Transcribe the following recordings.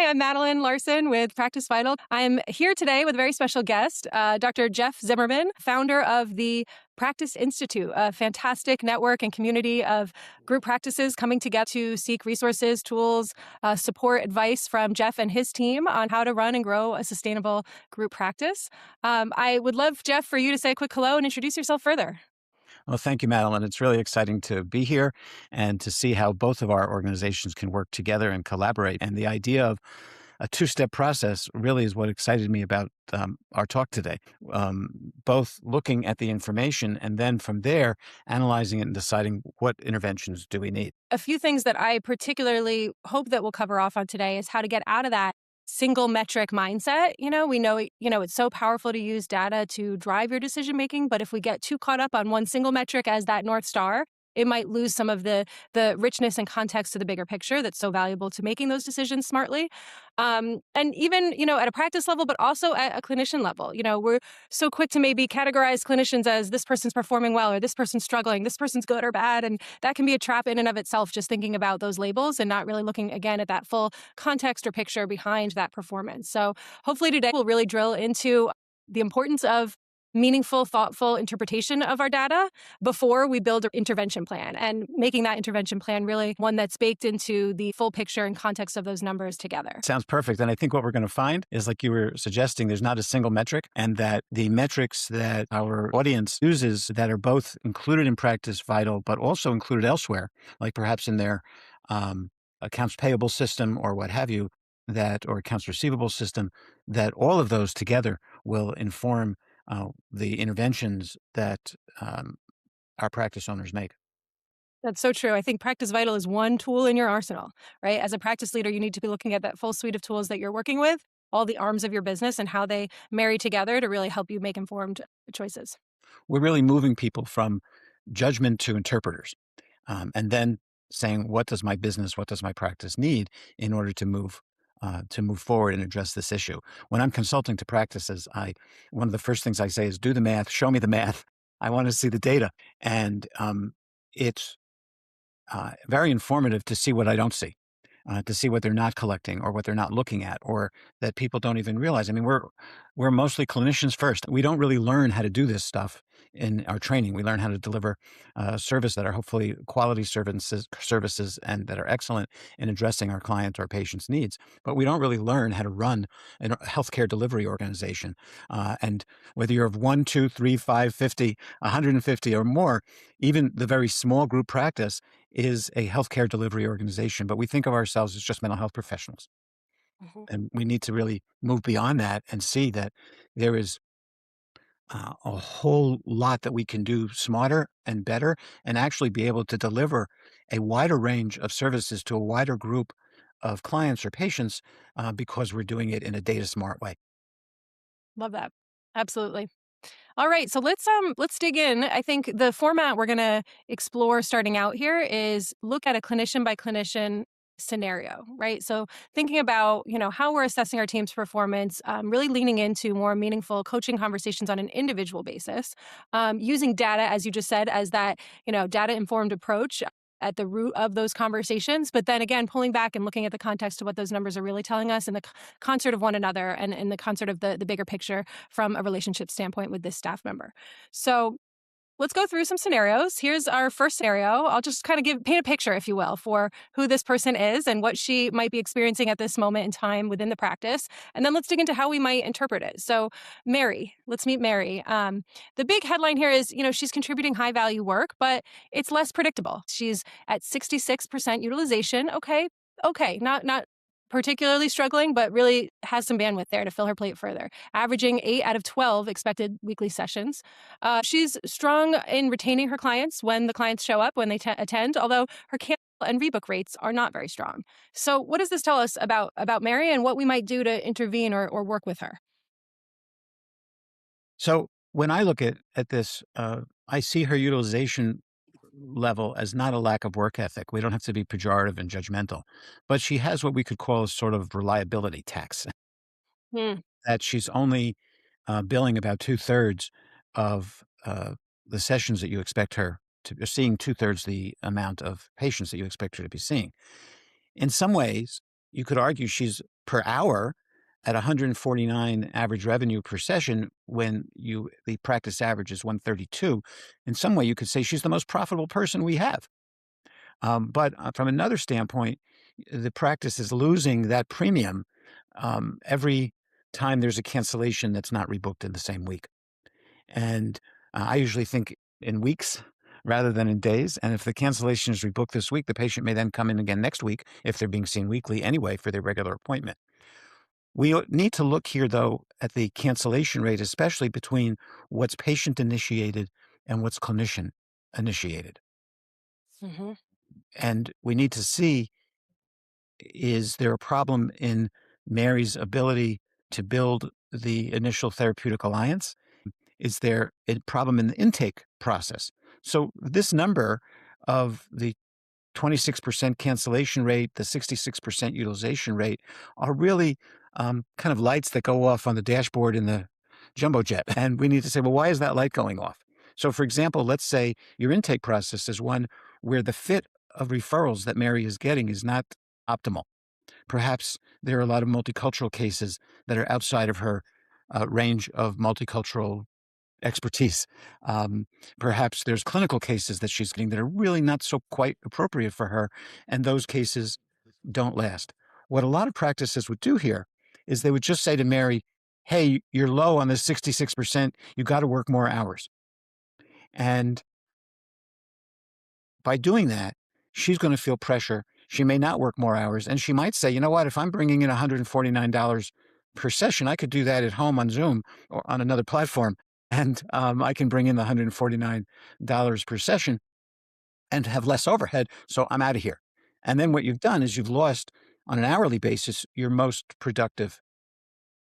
Hi, I'm Madeline Larsen with Practice Vital. I'm here today with a very special guest, Dr. Jeff Zimmerman, founder of the Practice Institute, a fantastic network and community of group practices coming together to seek resources, tools, support, advice from Jeff and his team on how to run and grow a sustainable group practice. I would love, Jeff, for you to say a quick hello and introduce yourself further. Well, thank you, Madeline. It's really exciting to be here and to see how both of our organizations can work together and collaborate. And the idea of a two-step process really is what excited me about our talk today. Both looking at the information and then from there, analyzing it and deciding what interventions do we need. A few things that I particularly hope that we'll cover off on today is how to get out of that single metric mindset. We know, it's so powerful to use data to drive your decision making, but if we get too caught up on one single metric as that North Star, it might lose some of the richness and context to the bigger picture that's so valuable to making those decisions smartly. And even, at a practice level, but also at a clinician level, we're so quick to maybe categorize clinicians as this person's performing well, or this person's struggling, this person's good or bad. And that can be a trap in and of itself, just thinking about those labels and not really looking again at that full context or picture behind that performance. So hopefully today we'll really drill into the importance of meaningful, thoughtful interpretation of our data before we build an intervention plan, and making that intervention plan really one that's baked into the full picture and context of those numbers together. Sounds perfect. And I think what we're going to find is, like you were suggesting, there's not a single metric, and that the metrics that our audience uses that are both included in Practice Vital, but also included elsewhere, like perhaps in their accounts payable system or what have you, or accounts receivable system, that all of those together will inform the interventions that our practice owners make. That's so true. I think Practice Vital is one tool in your arsenal, right? As a practice leader, you need to be looking at that full suite of tools that you're working with, all the arms of your business and how they marry together to really help you make informed choices. We're really moving people from judgment to interpreters, and then saying, what does my business, what does my practice need in order to move forward and address this issue? When I'm consulting to practices, one of the first things I say is, do the math, show me the math. I want to see the data. And it's very informative to see what I don't see, to see what they're not collecting or what they're not looking at, or that people don't even realize. I mean, we're mostly clinicians first. We don't really learn how to do this stuff in our training. We learn how to deliver service that are hopefully quality services and that are excellent in addressing our client or patient's needs. But we don't really learn how to run a healthcare delivery organization. And whether you're of 1, 2, 3, 5, 50, 150 or more, even the very small group practice is a healthcare delivery organization. But we think of ourselves as just mental health professionals. Mhm. And we need to really move beyond that and see that there is a whole lot that we can do smarter and better, and actually be able to deliver a wider range of services to a wider group of clients or patients because we're doing it in a data smart way. Love that. Absolutely. All right, so let's dig in. I think the format we're going to explore starting out here is look at a clinician by clinician scenario, right? So thinking about, how we're assessing our team's performance, really leaning into more meaningful coaching conversations on an individual basis, using data, as you just said, as that, data informed approach at the root of those conversations, but then again, pulling back and looking at the context of what those numbers are really telling us, and the concert of one another, and in the concert of the bigger picture from a relationship standpoint with this staff member. So let's go through some scenarios. Here's our first scenario. I'll just kind of paint a picture, if you will, for who this person is and what she might be experiencing at this moment in time within the practice. And then let's dig into how we might interpret it. So Mary, let's meet Mary. The big headline here is, she's contributing high value work, but it's less predictable. She's at 66% utilization. Okay. Not particularly struggling, but really has some bandwidth there to fill her plate further, averaging 8 out of 12 expected weekly sessions. She's strong in retaining her clients when the clients show up, when they attend, although her cancel and rebook rates are not very strong. So what does this tell us about Mary and what we might do to intervene or work with her? So when I look at this, I see her utilization level as not a lack of work ethic. We don't have to be pejorative and judgmental, but she has what we could call a sort of reliability tax, Hmm. that she's only billing about two-thirds of the sessions that you expect her to, seeing two-thirds the amount of patients that you expect her to be seeing. In some ways, you could argue she's per hour at 149 average revenue per session when the practice average is 132. In some way, you could say she's the most profitable person we have. But from another standpoint, the practice is losing that premium every time there's a cancellation that's not rebooked in the same week. And I usually think in weeks rather than in days. And if the cancellation is rebooked this week, the patient may then come in again next week if they're being seen weekly anyway for their regular appointment. We need to look here, though, at the cancellation rate, especially between what's patient initiated and what's clinician initiated. Hmm. And we need to see, is there a problem in Mary's ability to build the initial therapeutic alliance? Is there a problem in the intake process? So, this number of the 26% cancellation rate, the 66% utilization rate are really kind of lights that go off on the dashboard in the jumbo jet. And we need to say, well, why is that light going off? So, for example, let's say your intake process is one where the fit of referrals that Mary is getting is not optimal. Perhaps there are a lot of multicultural cases that are outside of her range of multicultural expertise. Um, Perhaps there's clinical cases that she's getting that are really not so quite appropriate for her, and those cases don't last. What a lot of practices would do here is they would just say to Mary, hey, you're low on this 66%. You got to work more hours. And by doing that, she's going to feel pressure. She may not work more hours. And she might say, you know what, if I'm bringing in $149 per session, I could do that at home on Zoom or on another platform. And I can bring in the $149 per session and have less overhead. So I'm out of here. And then what you've done is you've lost on an hourly basis your most productive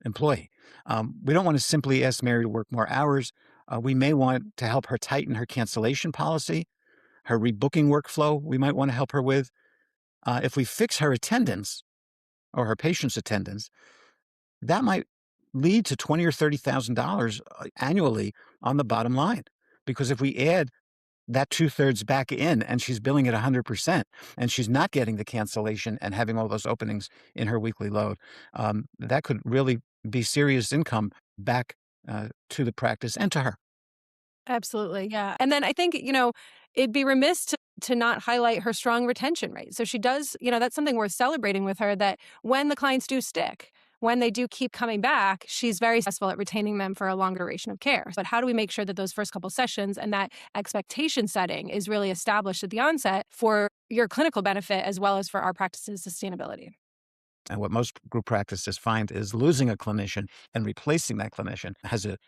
employee. We don't want to simply ask Mary to work more hours. We may want to help her tighten her cancellation policy, her rebooking workflow, we might want to help her with. If we fix her attendance or her patient's attendance, that might lead to $20 or $30,000 annually on the bottom line. Because if we add that two-thirds back in and she's billing at 100% and she's not getting the cancellation and having all those openings in her weekly load, that could really be serious income back to the practice and to her. Absolutely, yeah. And then I think, it'd be remiss to not highlight her strong retention rate. So she does, that's something worth celebrating with her, that when the clients do stick, when they do keep coming back, she's very successful at retaining them for a longer duration of care. But how do we make sure that those first couple sessions and that expectation setting is really established at the onset for your clinical benefit as well as for our practice's sustainability? And what most group practices find is losing a clinician and replacing that clinician has a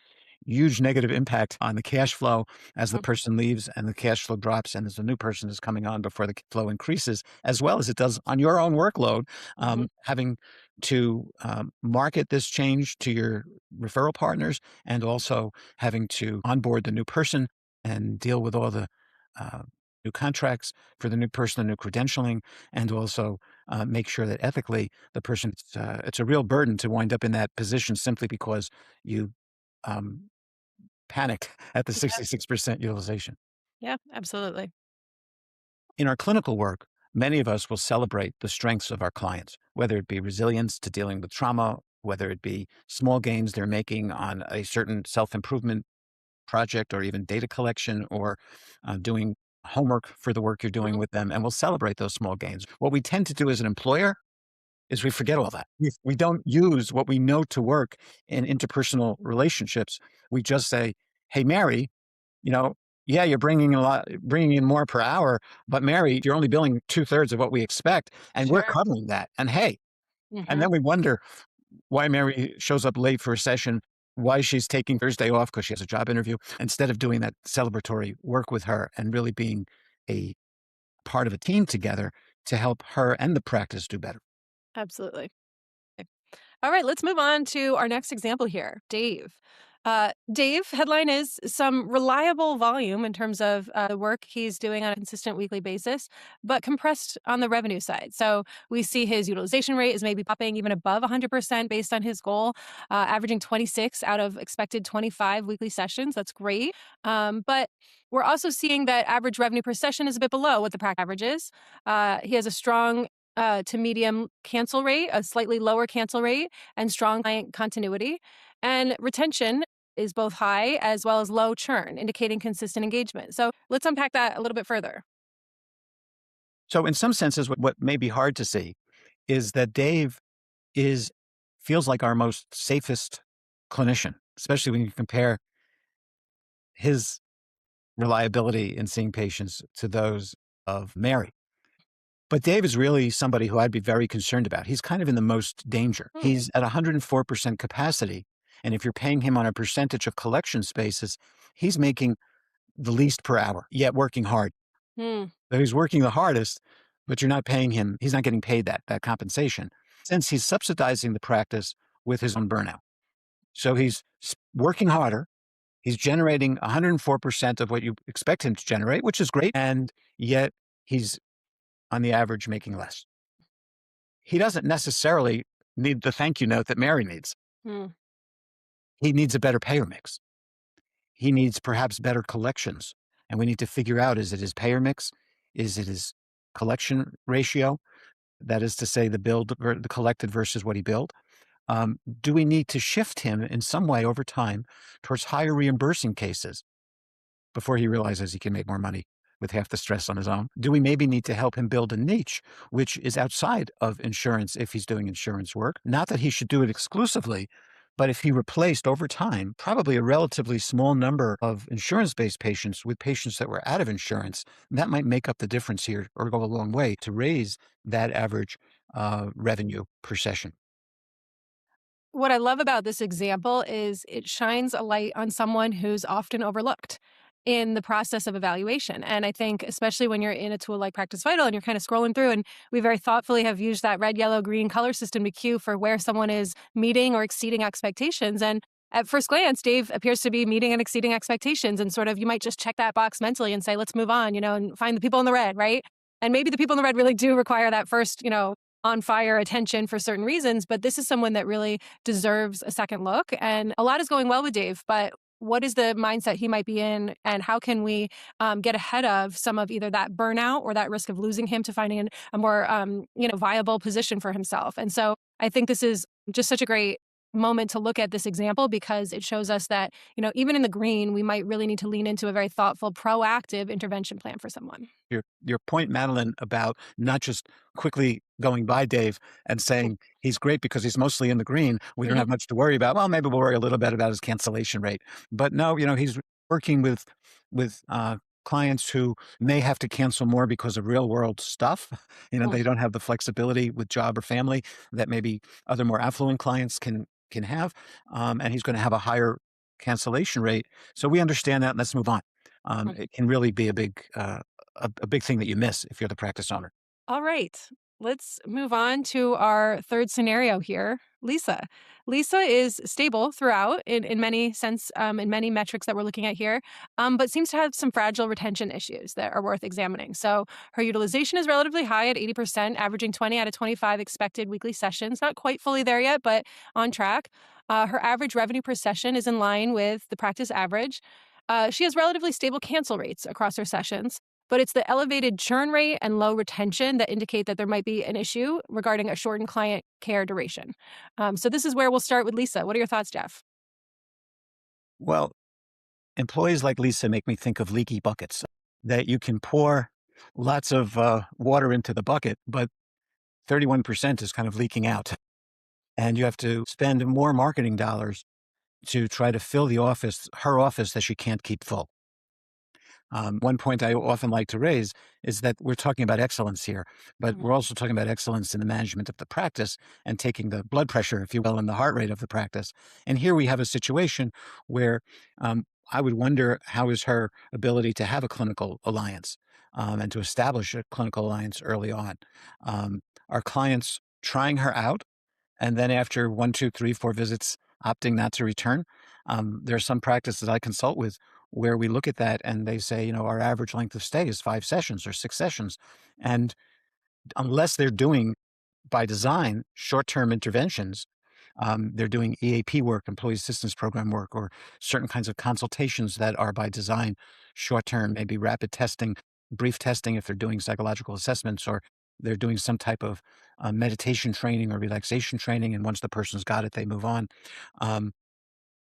huge negative impact on the cash flow as the person leaves and the cash flow drops and as a new person is coming on before the flow increases, as well as it does on your own workload, Mm-hmm. having to market this change to your referral partners and also having to onboard the new person and deal with all the uh, new contracts for the new person, the new credentialing, and also make sure that ethically the person, it's a real burden to wind up in that position simply because you um, panicked at the Yeah. 66% utilization. Yeah, absolutely. In our clinical work, many of us will celebrate the strengths of our clients, whether it be resilience to dealing with trauma, whether it be small gains they're making on a certain self improvement project, or even data collection, or doing homework for the work you're doing Mhm. with them. And we'll celebrate those small gains. What we tend to do as an employer is we forget all that. We don't use what we know to work in interpersonal relationships. We just say, hey, Mary, you know, yeah, you're bringing in more per hour, but Mary, you're only billing two-thirds of what we expect, and we're Sure. covering that. And hey, and Mhm. then we wonder why Mary shows up late for a session, why she's taking Thursday off because she has a job interview, instead of doing that celebratory work with her and really being a part of a team together to help her and the practice do better. Absolutely. All right, let's move on to our next example here, Dave. Dave, headline is some reliable volume in terms of the work he's doing on a consistent weekly basis, but compressed on the revenue side. So we see his utilization rate is maybe popping even above 100% based on his goal, averaging 26 out of expected 25 weekly sessions. That's great. But we're also seeing that average revenue per session is a bit below what the practice average is. He has a strong to medium cancel rate, a slightly lower cancel rate, and strong client continuity. And retention is both high as well as low churn, indicating consistent engagement. So let's unpack that a little bit further. So in some senses, what may be hard to see is that Dave is feels like our most safest clinician, especially when you compare his reliability in seeing patients to those of Mary. But Dave is really somebody who I'd be very concerned about. He's kind of in the most danger. Hmm. He's at 104% capacity. And if you're paying him on a percentage of collection spaces, he's making the least per hour, yet working hard. Hmm. So he's working the hardest, but you're not paying him. He's not getting paid that compensation since he's subsidizing the practice with his own burnout. So he's working harder. He's generating 104% of what you expect him to generate, which is great. And yet he's on the average making less. He doesn't necessarily need the thank you note that Mary needs. Hmm. He needs a better payer mix. He needs perhaps better collections. And we need to figure out, is it his payer mix? Is it his collection ratio? That is to say, the collected versus what he billed. Do we need to shift him in some way over time towards higher reimbursing cases before he realizes he can make more money with half the stress on his own? Do we maybe need to help him build a niche, which is outside of insurance if he's doing insurance work? Not that he should do it exclusively, but if he replaced over time, probably a relatively small number of insurance based patients with patients that were out of insurance, that might make up the difference here or go a long way to raise that average revenue per session. What I love about this example is it shines a light on someone who's often overlooked in the process of evaluation. And I think, especially when you're in a tool like Practice Vital and you're kind of scrolling through, and we very thoughtfully have used that red, yellow, green color system to cue for where someone is meeting or exceeding expectations. And at first glance, Dave appears to be meeting and exceeding expectations. And sort of, you might just check that box mentally and say, let's move on, and find the people in the red, right? And maybe the people in the red really do require that first, on fire attention for certain reasons, but this is someone that really deserves a second look. And a lot is going well with Dave, but what is the mindset he might be in, and how can we get ahead of some of either that burnout or that risk of losing him to finding a more viable position for himself? And so I think this is just such a great moment to look at this example, because it shows us that even in the green, we might really need to lean into a very thoughtful, proactive intervention plan for someone. Your point, Madeline, about not just quickly going by Dave and saying he's great because he's mostly in the green. We don't Mhm. have much to worry about. Well, maybe we'll worry a little bit about his cancellation rate. But no, he's working with clients who may have to cancel more because of real world stuff. They don't have the flexibility with job or family that maybe other more affluent clients can have. And he's going to have a higher cancellation rate. So we understand that. Let's move on. Mhm. It can really be a big thing that you miss if you're the practice owner. All right. Let's move on to our third scenario here. Lisa. Lisa is stable throughout in many sense, in many metrics that we're looking at here, but seems to have some fragile retention issues that are worth examining. So her utilization is relatively high at 80%, averaging 20 out of 25 expected weekly sessions. Not quite fully there yet, but on track. Her average revenue per session is in line with the practice average. She has relatively stable cancel rates across her sessions, but it's the elevated churn rate and low retention that indicate that there might be an issue regarding a shortened client care duration. So this is where we'll start with Lisa. What are your thoughts, Jeff? Well, employees like Lisa make me think of leaky buckets that you can pour lots of water into the bucket, but 31% is kind of leaking out. And you have to spend more marketing dollars to try to fill her office that she can't keep full. One point I often like to raise is that we're talking about excellence here, but Mhm. we're also talking about excellence in the management of the practice and taking the blood pressure, if you will, and the heart rate of the practice. And here we have a situation where I would wonder, how is her ability to have a clinical alliance and to establish a clinical alliance early on? Are clients trying her out, and then after one, two, three, four visits, opting not to return? There are some practices I consult with where we look at that and they say, our average length of stay is 5 sessions or 6 sessions. And unless they're doing by design short-term interventions, they're doing EAP work, employee assistance program work, or certain kinds of consultations that are by design short-term, maybe rapid testing, brief testing if they're doing psychological assessments, or they're doing some type of meditation training or relaxation training, and once the person's got it, they move on. Um,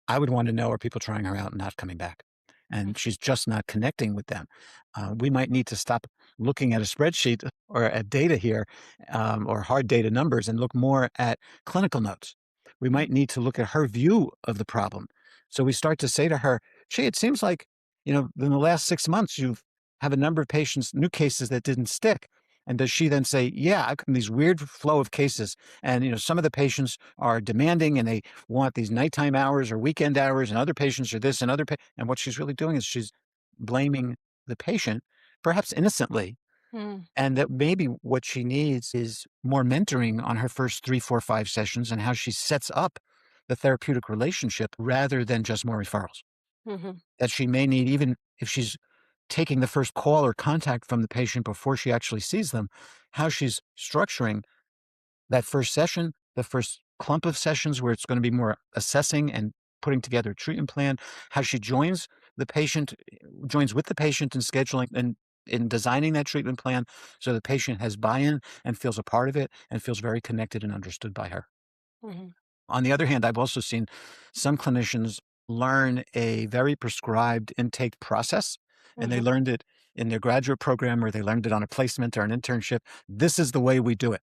I would want to know, are people trying her out and not coming back? And she's just not connecting with them. We might need to stop looking at a spreadsheet or at data here, or hard data numbers, and look more at clinical notes. We Mhm. might need to look at her view of the problem. So we start to say to her, gee, it seems like, in the last 6 months, you've have a number of patients, new cases that didn't stick. And does she then say, yeah, I've got these weird flow of cases. And, some of the patients are demanding and they want these nighttime hours or weekend hours, and other patients are this and and what she's really doing is she's blaming the patient, perhaps innocently, Mm. and that maybe what she needs is more mentoring on her first 3, 4, 5 sessions and how she sets up the therapeutic relationship rather than just more referrals. Mhm. That she may need, even if she's taking the first call or contact from the patient before she actually sees them, how she's structuring that first session, the first clump of sessions where it's going to be more assessing and putting together a treatment plan, how she joins with the patient in scheduling and in designing that treatment plan so the patient has buy-in and feels a part of it and feels very connected and understood by her. Mhm. On the other hand, I've also seen some clinicians learn a very prescribed intake process, and they Mhm. learned it in their graduate program or they learned it on a placement or an internship. This is the way we do it.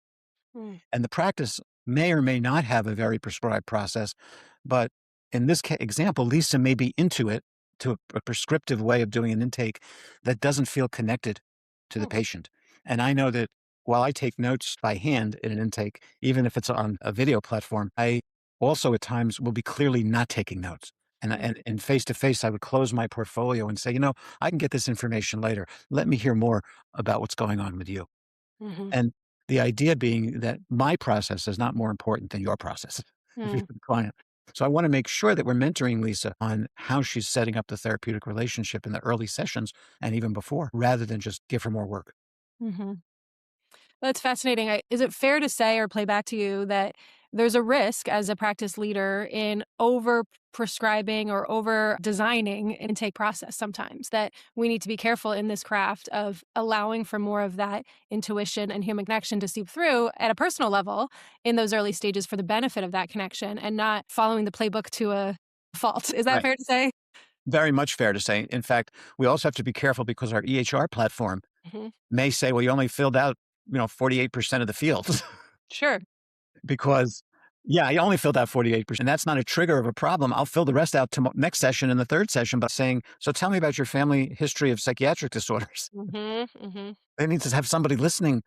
Mm. And the practice may or may not have a very prescribed process, but in this example, Lisa may be into it, to a prescriptive way of doing an intake that doesn't feel connected to the Mm. patient. And I know that while I take notes by hand in an intake, even if it's on a video platform, I also at times will be clearly not taking notes. And, Mm. and face to face, I would close my portfolio and say, I can get this information later. Let me hear more about what's going on with you. Mhm. And the idea being that my process is not more important than your process if you're Mm. the client. So I want to make sure that we're mentoring Lisa on how she's setting up the therapeutic relationship in the early sessions and even before, rather than just give her more work. Mhm. That's fascinating. Is it fair to say or play back to you that there's a risk as a practice leader in over prescribing or over designing intake process sometimes, that we need to be careful in this craft of allowing for more of that intuition and human connection to seep through at a personal level in those early stages for the benefit of that connection and not following the playbook to a fault? Is that Right. fair to say? Very much fair to say. In fact, we also have to be careful because our EHR platform Mhm. may say, well, you only filled out, 48% of the fields. Sure. Because yeah, I only filled out 48%. That's not a trigger of a problem. I'll fill the rest out next session in the third session by saying, so tell me about your family history of psychiatric disorders. Mhm. Mhm. They need to have somebody listening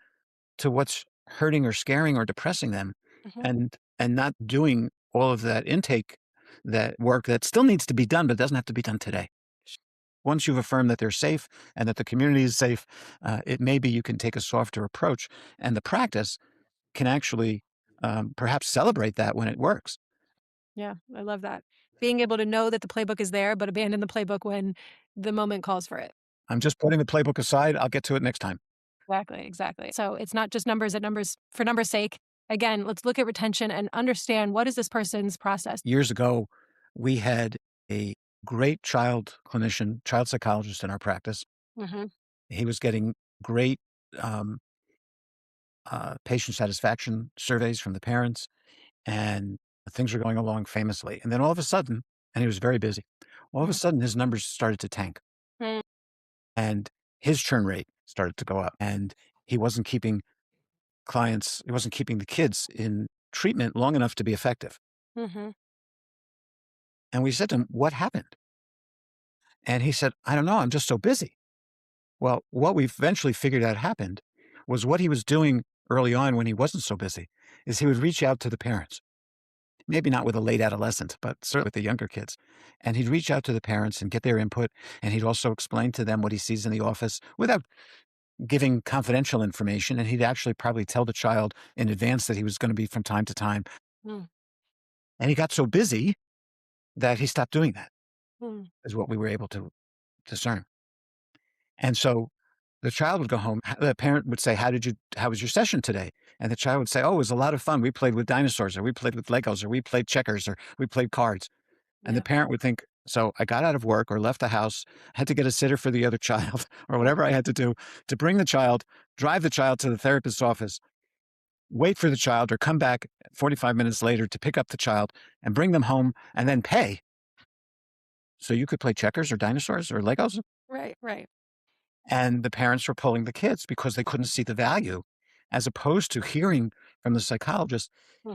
to what's hurting or scaring or depressing them, Mhm. and not doing all of that intake, that work that still needs to be done, but doesn't have to be done today. Once you've affirmed that they're safe and that the community is safe, it may be you can take a softer approach, and the practice can actually perhaps celebrate that when it works. Yeah, I love that. Being able to know that the playbook is there, but abandon the playbook when the moment calls for it. I'm just putting the playbook aside. I'll get to it next time. Exactly, exactly. So it's not just numbers at numbers for numbers' sake. Again, let's look at retention and understand what is this person's process. Years ago, we had a great child clinician, child psychologist in our practice. Mhm. He was getting great um, patient satisfaction surveys from the parents, and things were going along famously. And then all of a sudden, and he was very busy, all of a Mhm. sudden his numbers started to tank Mm. and his churn rate started to go up. And he wasn't keeping he wasn't keeping the kids in treatment long enough to be effective. Mhm. And we said to him, what happened? And he said, I don't know. I'm just so busy. Well, what we eventually figured out happened was what he was doing early on when he wasn't so busy is he would reach out to the parents, maybe not with a late adolescent, but certainly with the younger kids. And he'd reach out to the parents and get their input. And he'd also explain to them what he sees in the office without giving confidential information. And he'd actually probably tell the child in advance that he was going to be from time to time. Mm. And he got so busy that he stopped doing that, Mm. is what we were able to discern. And so the child would go home. The parent would say, how was your session today? And the child would say, oh, it was a lot of fun. We played with dinosaurs, or we played with Legos, or we played checkers, or we played cards. And the Yeah. parent would think, So I got out of work or left the house, had to get a sitter for the other child or whatever I had to do to bring the child, drive the child to the therapist's office, wait for the child, or come back 45 minutes later to pick up the child and bring them home and then pay so you could play checkers or dinosaurs or Legos. Right, right. And the parents were pulling the kids because they couldn't see the value, as opposed to hearing from the psychologist,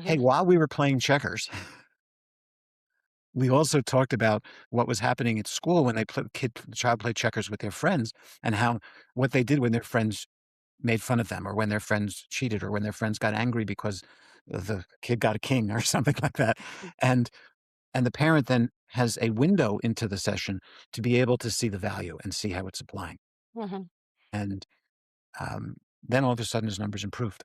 hey, Mhm, while we were playing checkers, we also talked about what was happening at school when the child played checkers with their friends, and how what they did when their friends made fun of them, or when their friends cheated, or when their friends got angry because the kid got a king or something like that. And the parent then has a window into the session to be able to see the value and see how it's applying. mhm, And um, then all of a sudden his numbers improved.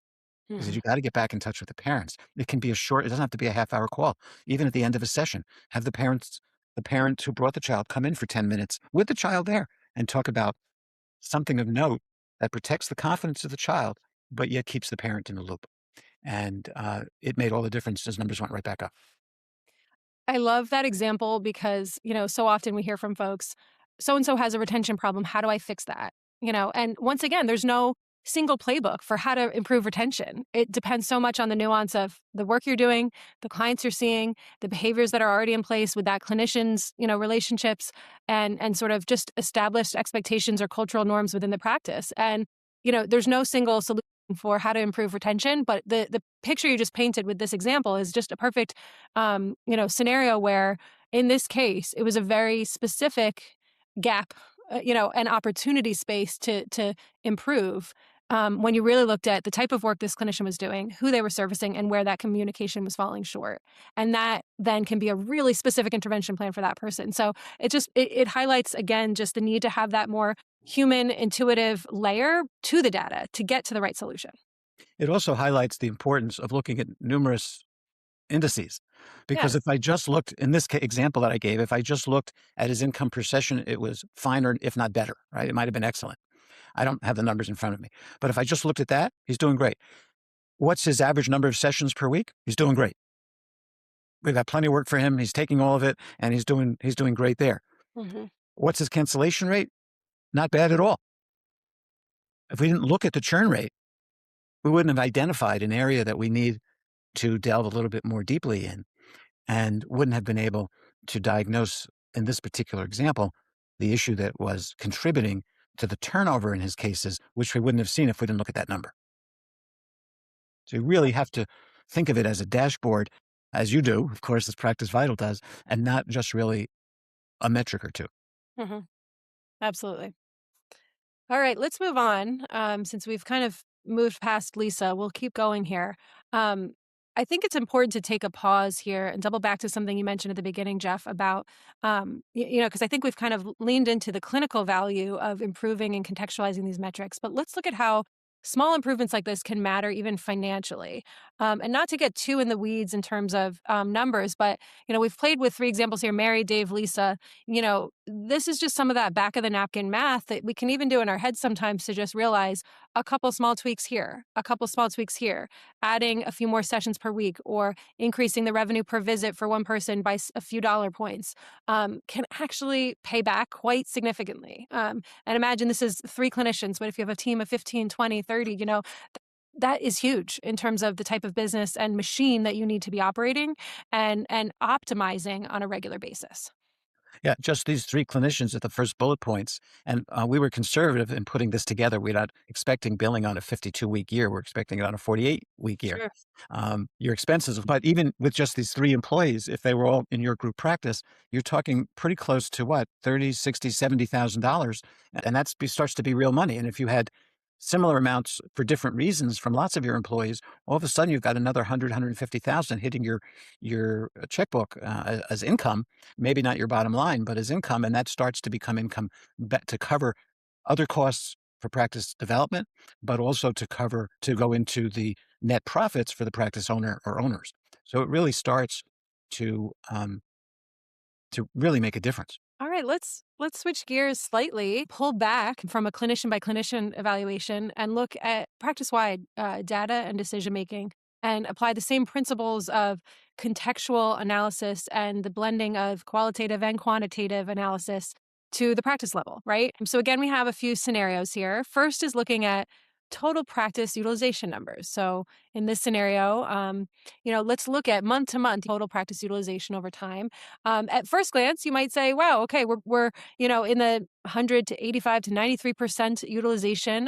He said, mhm. "You gotta get back in touch with the parents." It can be it doesn't have to be a half-hour call. Even at the end of a session, have the parent who brought the child come in for 10 minutes with the child there and talk about something of note that protects the confidence of the child, but yet keeps the parent in the loop. And, it made all the difference. His numbers went right back up. I love that example because, so often we hear from folks, so and so has a retention problem. How do I fix that? And once again, there's no single playbook for how to improve retention. It depends so much on the nuance of the work you're doing, the clients you're seeing, the behaviors that are already in place with that clinician's, relationships and sort of just established expectations or cultural norms within the practice. And, there's no single solution for how to improve retention, but the picture you just painted with this example is just a perfect scenario where in this case, it was a very specific gap, an opportunity space to improve. When you really looked at the type of work this clinician was doing, who they were servicing, and where that communication was falling short, and that then can be a really specific intervention plan for that person. So it highlights again just the need to have that more human intuitive layer to the data to get to the right solution. It also highlights the importance of looking at numerous indices, because if Yes. I just looked in this example that I gave, if I just looked at his income per session, it was fine, or if not better, right? It might have been excellent. I don't have the numbers in front of me, but if I just looked at that, he's doing great. What's his average number of sessions per week? He's doing great. We've got plenty of work for him. He's taking all of it, and he's doing great there. Mhm. What's his cancellation rate? Not bad at all. If we didn't look at the churn rate, we wouldn't have identified an area that we need to delve a little bit more deeply in, and wouldn't have been able to diagnose, in this particular example, the issue that was contributing to the turnover in his cases, which we wouldn't have seen if we didn't look at that number. So you really have to think of it as a dashboard, as you do, of course, as Practice Vital does, and not just really a metric or two. Mhm. Absolutely. All right, let's move on. Since we've kind of moved past Lisa, we'll keep going here. Um, I think it's important to take a pause here and double back to something you mentioned at the beginning, Jeff, about, because I think we've kind of leaned into the clinical value of improving and contextualizing these metrics. But let's look at how small improvements like this can matter even financially. And not to get too in the weeds in terms of numbers, but, we've played with three examples here: Mary, Dave, Lisa. This is just some of that back of the napkin math that we can even do in our heads sometimes to just realize a couple small tweaks here, a couple small tweaks here, adding a few more sessions per week, or increasing the revenue per visit for one person by a few dollar points can actually pay back quite significantly. And imagine this is three clinicians, but if you have a team of 15, 20, 30, that is huge in terms of the type of business and machine that you need to be operating and optimizing on a regular basis. Yeah, just these 3 clinicians at the first bullet points, and, we were conservative in putting this together. We're not expecting billing on a 52-week year, we're expecting it on a 48-week year. Sure. Your expenses, but even with just these 3 employees, if they were all in your group practice, you're talking pretty close to what? 30, 60, $70,000, and that's starts to be real money. And if you had similar amounts for different reasons from lots of your employees, all of a sudden you've got another 100, hitting your checkbook, as income, maybe not your bottom line, but as income, and that starts to become income to cover other costs for practice development, but also to go into the net profits for the practice owner or owners. So it really starts to um, to really make a difference. All right, let's switch gears slightly, pull back from a clinician by clinician evaluation, and look at practice wide data and decision making. and apply the same principles of contextual analysis and the blending of qualitative and quantitative analysis to the practice level, right? So, again, we have a few scenarios here. First is looking at total practice utilization numbers. So, in this scenario, let's look at month to month total practice utilization over time. At first glance, you might say, "Wow, okay, we're in the 100 to 85 to 93% utilization,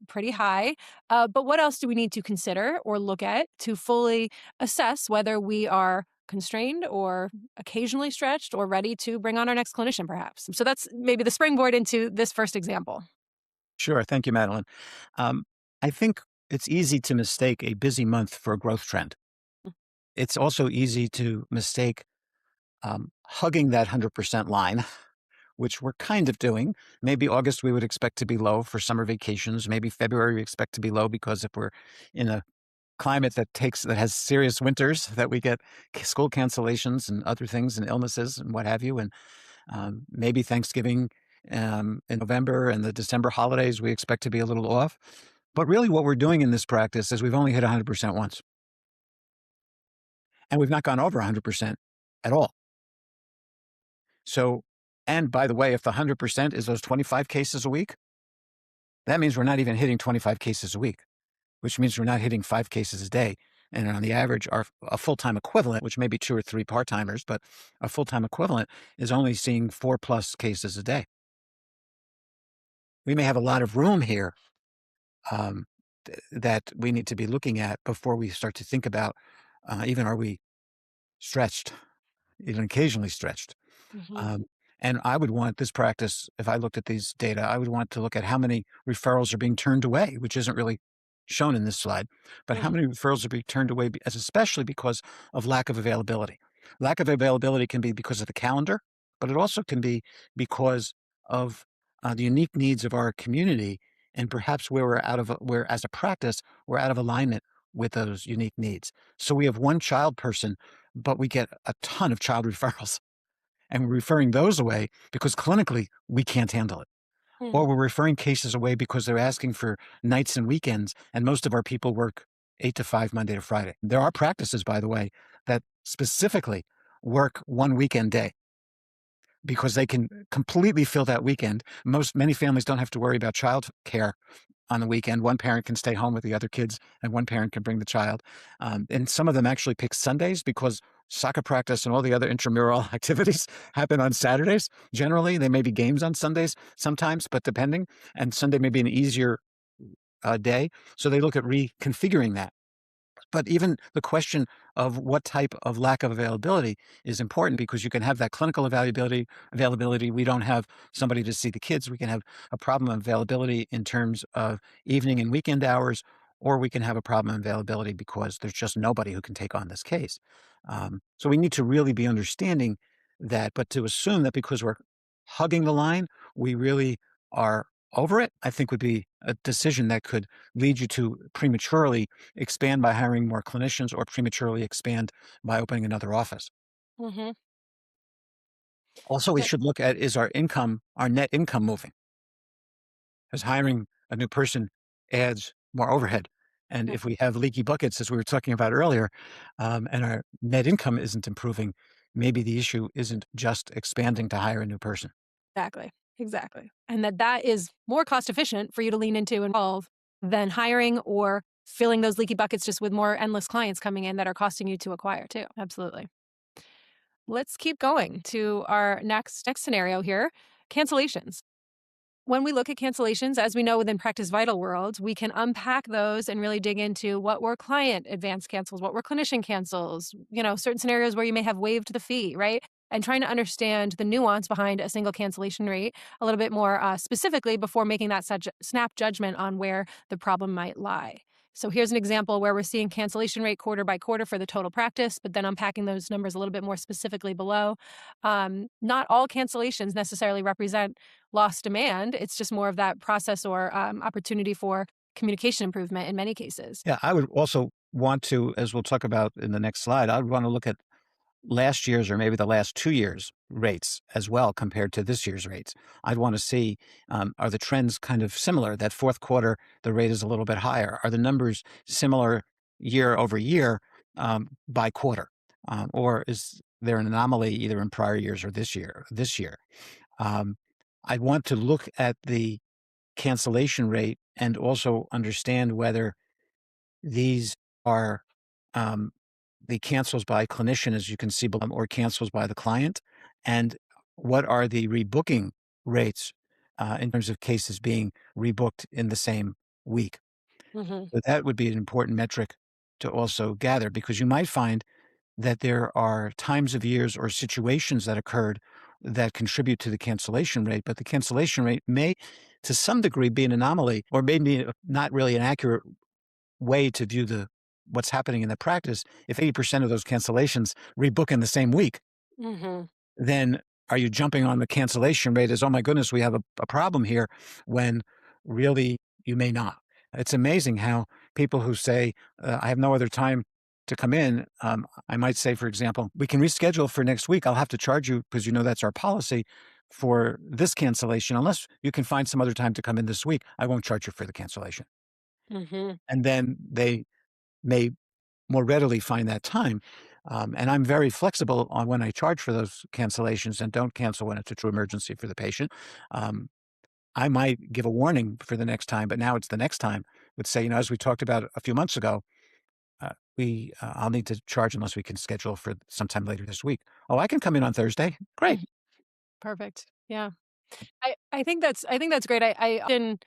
pretty high." But what else do we need to consider or look at to fully assess whether we are constrained or occasionally stretched or ready to bring on our next clinician, perhaps? So that's maybe the springboard into this first example. Sure. Thank you, Madeline. Um, I think it's easy to mistake a busy month for a growth trend. It's also easy to mistake hugging that 100% line, which we're kind of doing. Maybe August we would expect to be low for summer vacations. Maybe February we expect to be low because if we're in a climate that has serious winters, that we get school cancellations and other things and illnesses and what have you. And maybe Thanksgiving in November and the December holidays we expect to be a little off. But really, what we're doing in this practice is we've only hit 100% once, and we've not gone over 100% at all. So, and by the way, if the 100% is those 25 cases a week, that means we're not even hitting 25 cases a week, which means we're not hitting 5 cases a day. And on the average, a full-time equivalent, which may be 2 or 3 part-timers, but a full-time equivalent is only seeing 4+ cases a day. We may have a lot of room here um, that we need to be looking at before we start to think about even are we stretched, even occasionally stretched. Hmm. Um, and I would want this practice, if I looked at these data, I would want to look at how many referrals are being turned away, which isn't really shown in this slide, but how Hmm. many referrals are being turned away, especially because of lack of availability. Lack of availability can be because of the calendar, but it also can be because of the unique needs of our community and perhaps where as a practice, we're out of alignment with those unique needs. So we have one child person, but we get a ton of child referrals and we're referring those away because clinically we can't handle it. Or Hmm. we're referring cases away because they're asking for nights and weekends, and most of our people work 8 to 5, Monday to Friday. There are practices, by the way, that specifically work one weekend day because they can completely fill that weekend. Many families don't have to worry about child care on the weekend. One parent can stay home with the other kids, and one parent can bring the child. And some of them actually pick Sundays because soccer practice and all the other intramural activities happen on Saturdays. Generally, there may be games on Sundays sometimes, but depending. And Sunday may be an easier day. So they look at reconfiguring that. But even the question of what type of lack of availability is important because you can have that clinical availability. We don't have somebody to see the kids. We can have a problem of availability in terms of evening and weekend hours, or we can have a problem of availability because there's just nobody who can take on this case. So we need to really be understanding that, but to assume that because we're hugging the line, we really are over it, I think would be a decision that could lead you to prematurely expand by hiring more clinicians or prematurely expand by opening another office. Hmm. Also, we should look at is our net income moving? Because hiring a new person adds more overhead. And if we have leaky buckets, as we were talking about earlier, and our net income isn't improving, maybe the issue isn't just expanding to hire a new person. Exactly. Exactly. And that is more cost efficient for you to lean into and involve than hiring or filling those leaky buckets just with more endless clients coming in that are costing you to acquire too. Absolutely. Let's keep going to our next scenario here. Cancellations. When we look at cancellations, as we know within Practice Vital world, we can unpack those and really dig into what were client advance cancels, what were clinician cancels, certain scenarios where you may have waived the fee, right? And trying to understand the nuance behind a single cancellation rate a little bit more specifically before making that such snap judgment on where the problem might lie. So here's an example where we're seeing cancellation rate quarter by quarter for the total practice, but then unpacking those numbers a little bit more specifically below. Not all cancellations necessarily represent lost demand. It's just more of that process or opportunity for communication improvement in many cases. Yeah, I would also want to, as we'll talk about in the next slide, I would want to look at last year's or maybe the last 2 years' rates as well compared to this year's rates. I'd want to see, are the trends kind of similar? That fourth quarter, the rate is a little bit higher. Are the numbers similar year over year by quarter? Or is there an anomaly either in prior years or this year? Um, I want to look at the cancellation rate and also understand whether these are um, the cancels by clinician, as you can see below, or cancels by the client, and what are the rebooking rates in terms of cases being rebooked in the same week. Mhm. So that would be an important metric to also gather, because you might find that there are times of years or situations that occurred that contribute to the cancellation rate, but the cancellation rate may, to some degree, be an anomaly, or maybe not really an accurate way to view the what's happening in the practice. If 80% of those cancellations rebook in the same week, Mhm. then are you jumping on the cancellation rate as, oh my goodness, we have a problem here, when really you may not? It's amazing how people who say, I have no other time to come in, I might say, for example, we can reschedule for next week. I'll have to charge you because that's our policy for this cancellation. Unless you can find some other time to come in this week, I won't charge you for the cancellation. Mhm. And then they may more readily find that time. And I'm very flexible on when I charge for those cancellations and don't cancel when it's a true emergency for the patient. Um, I might give a warning for the next time, but now it's the next time. Would say, as we talked about a few months ago, I'll need to charge unless we can schedule for sometime later this week. Oh, I can come in on Thursday. Great. Mhm. Perfect. Yeah. I think that's great. I often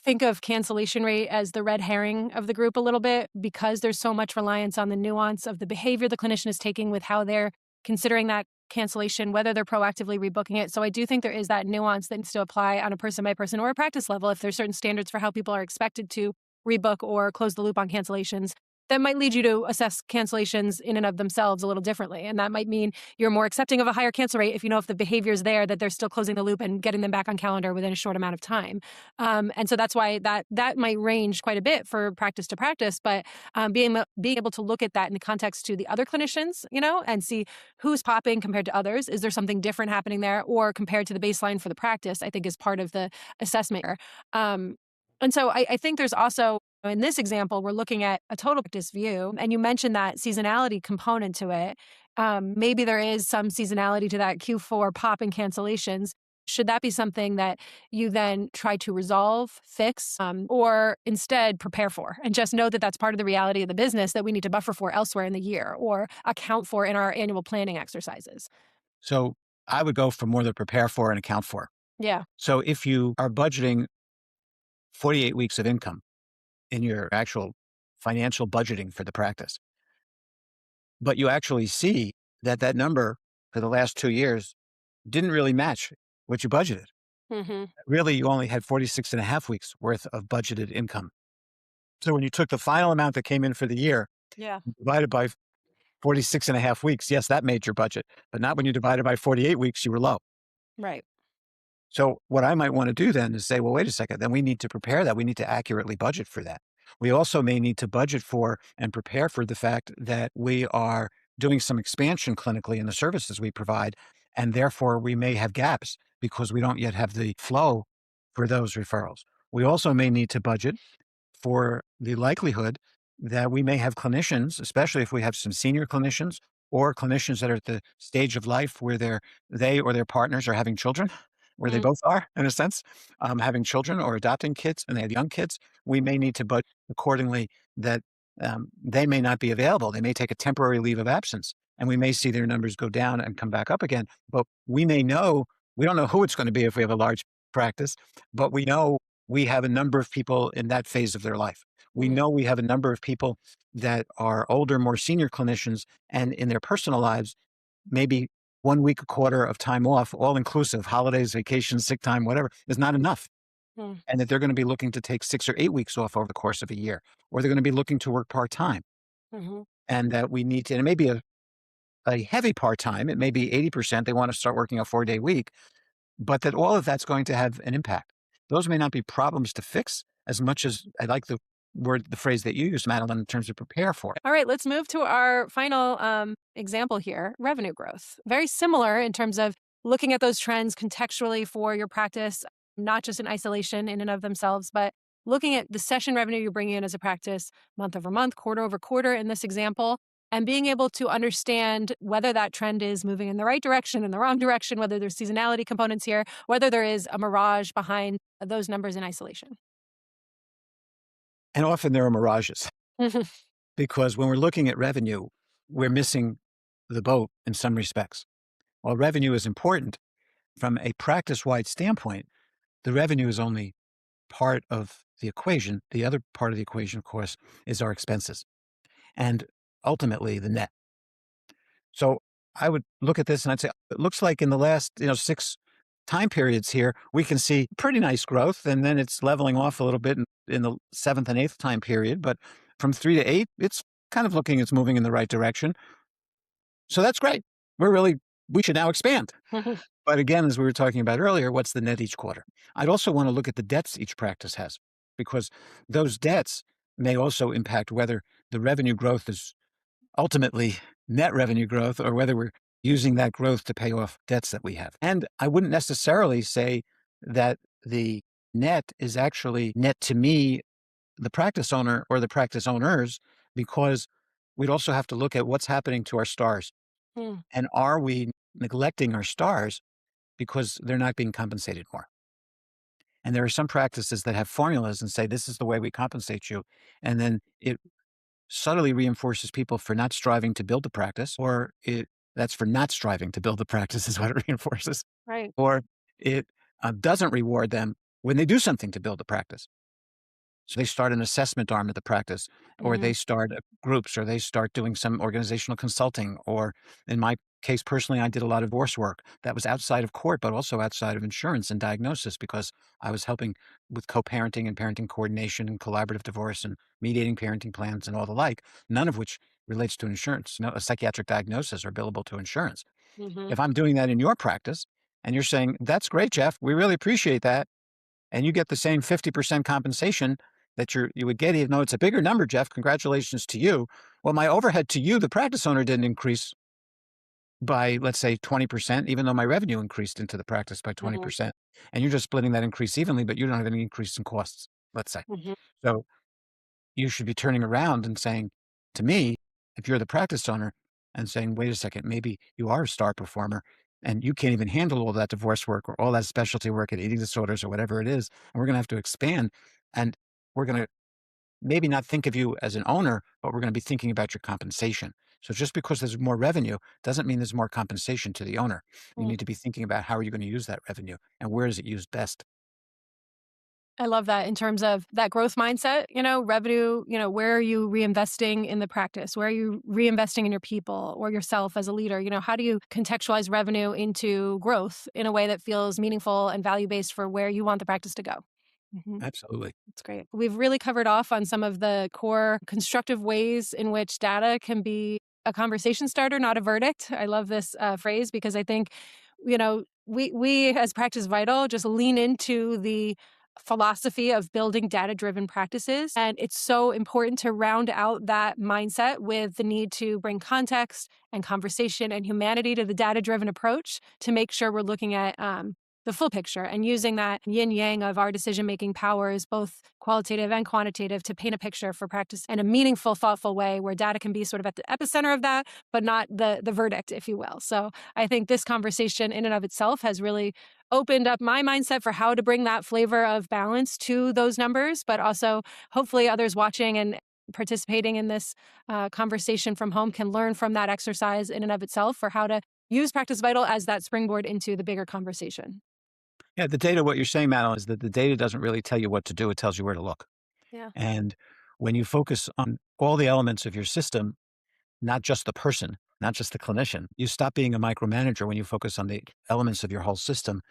think of cancellation rate as the red herring of the group a little bit, because there's so much reliance on the nuance of the behavior the clinician is taking with how they're considering that cancellation, whether they're proactively rebooking it. So I do think there is that nuance that needs to apply on a person by person or a practice level. If there's certain standards for how people are expected to rebook or close the loop on cancellations, that might lead you to assess cancellations in and of themselves a little differently. And that might mean you're more accepting of a higher cancel rate if you know if the behavior is there, that they're still closing the loop and getting them back on calendar within a short amount of time. And so that's why that might range quite a bit for practice to practice. But being able to look at that in the context to the other clinicians, and see who's popping compared to others. Is there something different happening there, or compared to the baseline for the practice? I think is part of the assessment here. And so I think there's also, in this example, we're looking at a total practice view, and you mentioned that seasonality component to it. Maybe there is some seasonality to that Q4 pop and cancellations. Should that be something that you then try to resolve, fix, or instead prepare for, and just know that that's part of the reality of the business that we need to buffer for elsewhere in the year or account for in our annual planning exercises? So I would go for more to prepare for and account for. Yeah. So if you are budgeting 48 weeks of income in your actual financial budgeting for the practice, but you actually see that that number for the last 2 years didn't really match what you budgeted. Hmm. Really, you only had 46 and a half weeks worth of budgeted income. So when you took the final amount that came in for the year, Yeah. divided by 46 and a half weeks, yes, that made your budget, but not when you divided by 48 weeks, you were low. Right. So what I might want to do then is say, well, wait a second, then we need to prepare that. We need to accurately budget for that. We also may need to budget for and prepare for the fact that we are doing some expansion clinically in the services we provide. And therefore, we may have gaps because we don't yet have the flow for those referrals. We also may need to budget for the likelihood that we may have clinicians, especially if we have some senior clinicians or clinicians that are at the stage of life where they or their partners are having children, where they Mm. both are, in a sense, having children or adopting kids, and they have young kids. We may need to budget accordingly that they may not be available. They may take a temporary leave of absence, and we may see their numbers go down and come back up again. But we don't know who it's going to be if we have a large practice, but we know we have a number of people in that phase of their life. We Mm. know we have a number of people that are older, more senior clinicians, and in their personal lives, maybe 1 week, a quarter of time off, all inclusive, holidays, vacations, sick time, whatever, is not enough. Mm. And that they're going to be looking to take 6 or 8 weeks off over the course of a year, or they're going to be looking to work part time. Hmm. And that we need to, and it may be a heavy part time, it may be 80%. They want to start working a 4-day week, but that all of that's going to have an impact. Those may not be problems to fix as much as I like the phrase that you used, Madeline, in terms of prepare for it. All right, let's move to our final example here, revenue growth. Very similar in terms of looking at those trends contextually for your practice, not just in isolation in and of themselves, but looking at the session revenue you're bringing in as a practice month over month, quarter over quarter in this example, and being able to understand whether that trend is moving in the right direction, in the wrong direction, whether there's seasonality components here, whether there is a mirage behind those numbers in isolation. And often there are mirages because when we're looking at revenue, we're missing the boat in some respects. While revenue is important from a practice-wide standpoint, the revenue is only part of the equation. The other part of the equation, of course, is our expenses and ultimately the net. So I would look at this and I'd say, it looks like in the last, 6 time periods here, we can see pretty nice growth, and then it's leveling off a little bit in the 7th and 8th time period. But from 3 to 8, it's kind of looking, it's moving in the right direction. So that's great. We should now expand. But again, as we were talking about earlier, what's the net each quarter? I'd also want to look at the debts each practice has, because those debts may also impact whether the revenue growth is ultimately net revenue growth or whether we're using that growth to pay off debts that we have. And I wouldn't necessarily say that the net is actually net to me, the practice owner or the practice owners, because we'd also have to look at what's happening to our stars. Hmm. And are we neglecting our stars because they're not being compensated more? And there are some practices that have formulas and say, this is the way we compensate you. And then it subtly reinforces people for not striving to build the practice, or that's for not striving to build the practice is what it reinforces, Right. or it doesn't reward them when they do something to build the practice. So they start an assessment arm of the practice, or Hmm. they start groups, or they start doing some organizational consulting. Or in my case, personally, I did a lot of divorce work that was outside of court, but also outside of insurance and diagnosis, because I was helping with co-parenting and parenting coordination and collaborative divorce and mediating parenting plans and all the like, none of which relates to insurance. No, a psychiatric diagnosis are billable to insurance. Hmm. If I'm doing that in your practice and you're saying, that's great, Jeff, we really appreciate that, and you get the same 50% compensation that you would get, even though it's a bigger number, Jeff, congratulations to you. Well, my overhead to you, the practice owner, didn't increase by, let's say, 20%, even though my revenue increased into the practice by Hmm. 20%. And you're just splitting that increase evenly, but you don't have any increase in costs, let's say. Hmm. So you should be turning around and saying to me, if you're the practice owner, and saying, wait a second, maybe you are a star performer and you can't even handle all that divorce work or all that specialty work at eating disorders or whatever it is. And we're going to have to expand, and we're going to maybe not think of you as an owner, but we're going to be thinking about your compensation. So just because there's more revenue doesn't mean there's more compensation to the owner. You need to be thinking about how are you going to use that revenue and where is it used best. I love that in terms of that growth mindset, revenue, where are you reinvesting in the practice? Where are you reinvesting in your people or yourself as a leader? How do you contextualize revenue into growth in a way that feels meaningful and value based for where you want the practice to go? Mhm. Absolutely. That's great. We've really covered off on some of the core constructive ways in which data can be a conversation starter, not a verdict. I love this phrase because I think, we as Practice Vital just lean into the philosophy of building data-driven practices. And it's so important to round out that mindset with the need to bring context and conversation and humanity to the data-driven approach to make sure we're looking at the full picture and using that yin yang of our decision making powers, both qualitative and quantitative, to paint a picture for practice in a meaningful, thoughtful way where data can be sort of at the epicenter of that, but not the verdict, if you will. So I think this conversation in and of itself has really opened up my mindset for how to bring that flavor of balance to those numbers, but also hopefully others watching and participating in this conversation from home can learn from that exercise in and of itself for how to use Practice Vital as that springboard into the bigger conversation. Yeah, the data, what you're saying, Madeline, is that the data doesn't really tell you what to do. It tells you where to look. Yeah. And when you focus on all the elements of your system, not just the person, not just the clinician, you stop being a micromanager when you focus on the elements of your whole system.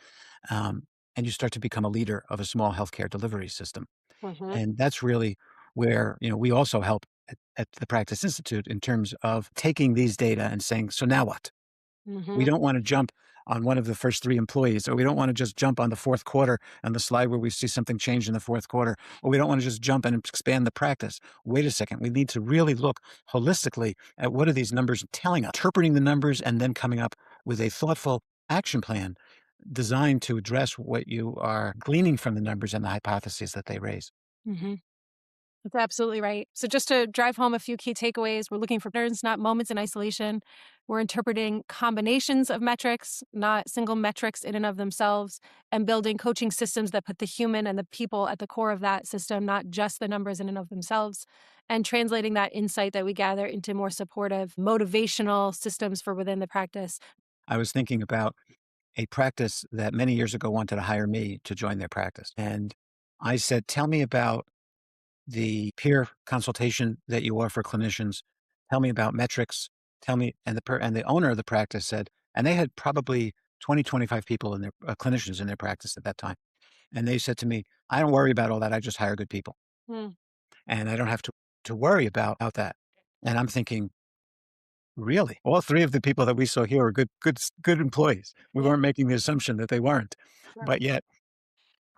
Um, and you start to become a leader of a small healthcare delivery system. Hmm. And that's really where, we also help at the Practice Institute in terms of taking these data and saying, so now what? We Hmm. don't want to jump on one of the first 3 employees, or we don't want to just jump on the fourth quarter on the slide where we see something change in the fourth quarter, or we don't want to just jump and expand the practice. Wait a second. We need to really look holistically at what are these numbers telling us, interpreting the numbers, and then coming up with a thoughtful action plan designed to address what you are gleaning from the numbers and the hypotheses that they raise. Mhm. That's absolutely right. So, just to drive home a few key takeaways, we're looking for patterns, not moments in isolation. We're interpreting combinations of metrics, not single metrics in and of themselves, and building coaching systems that put the human and the people at the core of that system, not just the numbers in and of themselves, and translating that insight that we gather into more supportive, motivational systems for within the practice. I was thinking about a practice that many years ago wanted to hire me to join their practice. And I said, tell me about the peer consultation that you offer clinicians. Tell me about metrics. Tell me, and the owner of the practice said, and they had probably 20, 25 people in their clinicians in their practice at that time. And they said to me, I don't worry about all that. I just hire good people Mm, and I don't have to worry about that. And I'm thinking, really? All three of the people that we saw here are good employees. We yeah, weren't making the assumption that they weren't. right. But yet,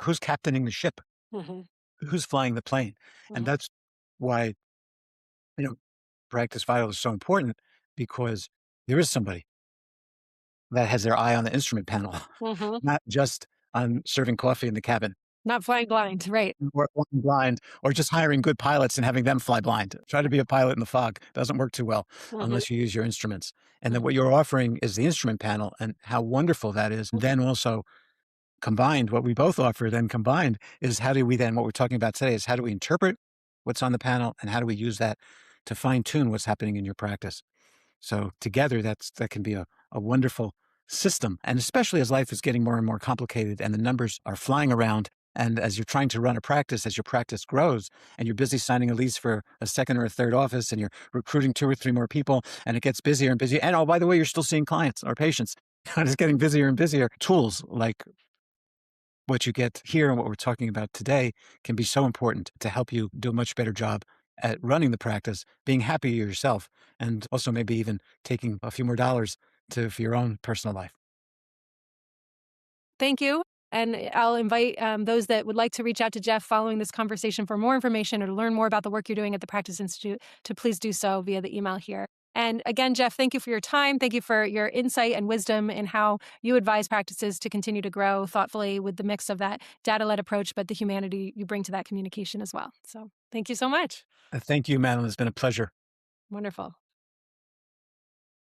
who's captaining the ship? Mhm, Who's flying the plane? And mhm, that's why, you know, practice vital is so important because there is somebody that has their eye on the instrument panel, mhm. not just on serving coffee in the cabin Not flying blind, right. or flying blind or just hiring good pilots and having them fly blind. Try to be a pilot in the fog. Doesn't work too well Mhm, unless you use your instruments. And then mhm. what you're offering is the instrument panel and how wonderful that is. And then also combined, what we both offer then combined is how do we then, what we're talking about today is how do we interpret what's on the panel and how do we use that to fine tune what's happening in your practice? So together, that can be a wonderful system. And especially as life is getting more and more complicated and the numbers are flying around. And as you're trying to run a practice, as your practice grows and you're busy signing a lease for a second or a third office and you're recruiting two or three more people and it gets busier and busier. And oh, by the way, you're still seeing clients or patients. It's getting busier and busier. Tools like what you get here and what we're talking about today can be so important to help you do a much better job at running the practice, being happy yourself, and also maybe even taking a few more dollars for your own personal life. Thank you. And I'll invite those that would like to reach out to Jeff following this conversation for more information or to learn more about the work you're doing at the Practice Institute to please do so via the email here. And again, Jeff, thank you for your time. Thank you for your insight and wisdom in how you advise practices to continue to grow thoughtfully with the mix of that data led approach, but the humanity you bring to that communication as well. So thank you so much. Thank you, Madeline. It's been a pleasure. Wonderful.